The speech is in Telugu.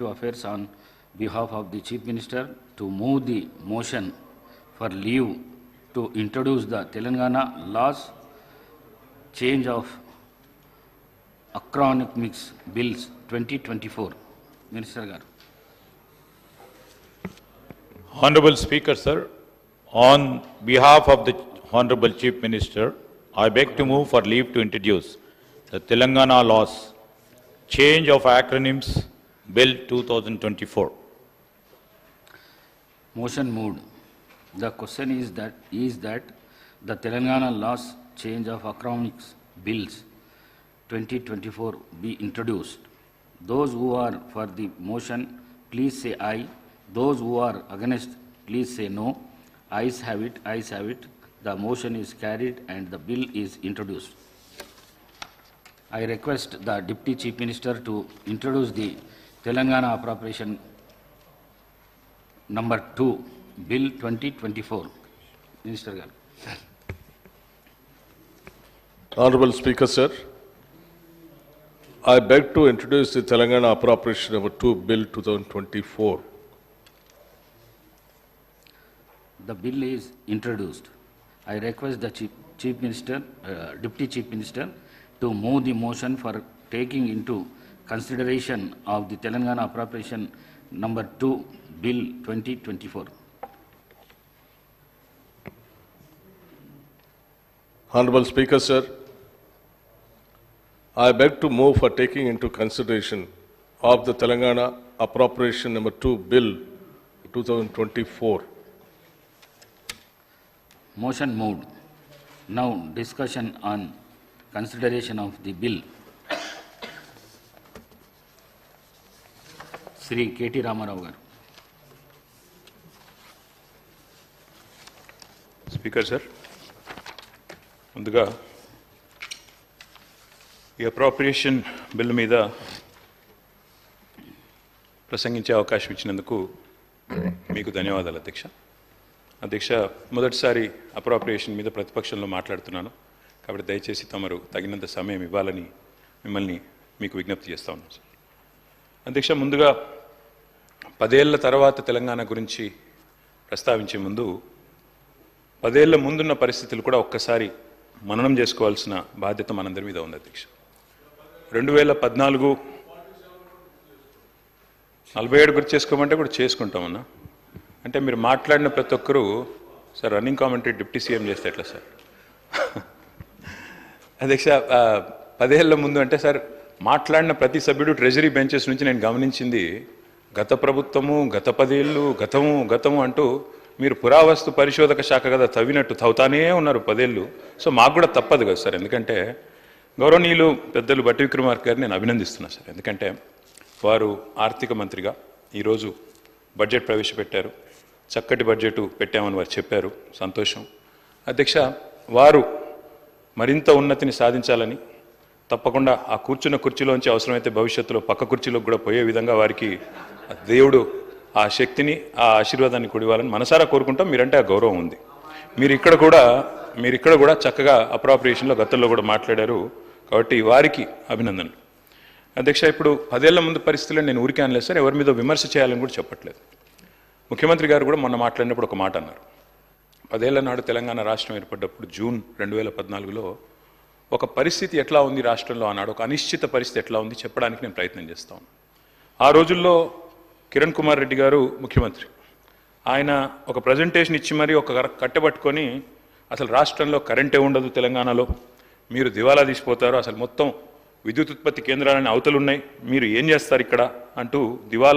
Affairs on behalf of the Chief Minister to move the motion for leave to introduce the Telangana laws change of acronyms bills 2024. Minister Garu. Honorable Speaker, sir, on behalf of the Honorable Chief Minister, I beg to move for leave to introduce the Telangana laws change of acronyms Bill 2024. Motion moved. The question is that the Telangana laws change of acronyms bills 2024 be introduced. Those who are for the motion, please say aye. Those who are against, please say no. Ayes have it, ayes have it. The motion is carried and the bill is introduced. I request the Deputy Chief Minister to introduce the Telangana Appropriation number 2, Bill 2024. Minister Garu. Honorable Speaker, sir, I beg to introduce the Telangana Appropriation number 2, Bill 2024. The bill is introduced. I request the Chief Minister, Deputy Chief Minister, to move the motion for taking into consideration of the Telangana Appropriation number 2, Bill 2024. Honorable Speaker, sir, I beg to move for taking into consideration of the Telangana Appropriation number 2, Bill 2024. Motion moved. Now discussion on consideration of the bill. Sri K.T. Ramarao garu. Speaker sir, ముందుగా ఈ అప్రోప్రియేషన్ బిల్ మీద ప్రసంగించే అవకాశం ఇచ్చినందుకు మీకు ధన్యవాదాలు అధ్యక్ష. అధ్యక్ష, మొదటిసారి అప్రోప్రియేషన్ మీద ప్రతిపక్షంలో మాట్లాడుతున్నాను కాబట్టి దయచేసి తమరు తగినంత సమయం ఇవ్వాలని మిమ్మల్ని మీకు విజ్ఞప్తి చేస్తా ఉన్నాను సార్. అధ్యక్ష, ముందుగా 10 ఏళ్ల తర్వాత తెలంగాణ గురించి ప్రస్తావించే ముందు 10 ఏళ్ల ముందున్న పరిస్థితులు కూడా ఒక్కసారి మననం చేసుకోవాల్సిన బాధ్యత మనందరి మీద ఉంది అధ్యక్ష. 2014 47 గుర్తు చేసుకోమంటే కూడా చేసుకుంటామన్నా. అంటే మీరు మాట్లాడిన ప్రతి ఒక్కరూ sir running commentary deputy CM చేస్తే ఎట్లా సార్ అధ్యక్ష? 10 ఏళ్ల ముందు అంటే సార్ మాట్లాడిన ప్రతి సభ్యుడు ట్రెజరీ బెంచెస్ నుంచి నేను గమనించింది గత ప్రభుత్వము, గత 10 ఏళ్ళు, గతము అంటూ మీరు పురావస్తు పరిశోధక శాఖ కదా తవ్వినట్టు తవ్వుతానే ఉన్నారు 10 ఏళ్ళు. సో మాకు కూడా తప్పదు కదా సార్, ఎందుకంటే గౌరవనీయులు పెద్దలు బట్టి విక్రమార్క గారిని నేను అభినందిస్తున్నాను సార్. ఎందుకంటే వారు ఆర్థిక మంత్రిగా ఈరోజు బడ్జెట్ ప్రవేశపెట్టారు, చక్కటి బడ్జెట్ పెట్టామని వారు చెప్పారు, సంతోషం అధ్యక్ష. వారు మరింత ఉన్నతిని సాధించాలని తప్పకుండా ఆ కూర్చున్న కుర్చీలోంచి అవసరమైతే భవిష్యత్తులో పక్క కుర్చీలోకి కూడా పోయే విధంగా వారికి దేవుడు ఆ శక్తిని, ఆ ఆశీర్వాదాన్ని కొడివ్వాలని మనసారా కోరుకుంటాం. మీరంటే ఆ గౌరవం ఉంది. మీరు ఇక్కడ కూడా చక్కగా అప్రోప్రియేషన్లో గతంలో కూడా మాట్లాడారు కాబట్టి వారికి అభినందనలు అధ్యక్ష. ఇప్పుడు 10 ఏళ్ల ముందు పరిస్థితుల్లో నేను ఊరికే అనలేదు సార్, ఎవరి మీద విమర్శ చేయాలని కూడా చెప్పట్లేదు. ముఖ్యమంత్రి గారు కూడా మొన్న మాట్లాడినప్పుడు ఒక మాట అన్నారు. 10 ఏళ్ల నాడు తెలంగాణ రాష్ట్రం ఏర్పడ్డప్పుడు జూన్ 2014లో ఒక పరిస్థితి ఎట్లా ఉంది రాష్ట్రంలో అన్నాడు, ఒక అనిశ్చిత పరిస్థితి ఎట్లా ఉంది చెప్పడానికి నేను ప్రయత్నం చేస్తాను. ఆ రోజుల్లో కిరణ్ కుమార్ రెడ్డి గారు ముఖ్యమంత్రి, ఆయన ఒక ప్రజెంటేషన్ ఇచ్చి మరి ఒక కట్టెబట్టుకొని అసలు రాష్ట్రంలో కరెంటే ఉండదు, తెలంగాణలో మీరు దివాలా తీసిపోతారు, అసలు మొత్తం విద్యుత్ ఉత్పత్తి కేంద్రాలని అవతలున్నాయి, మీరు ఏం చేస్తారు ఇక్కడ అంటూ దివాలా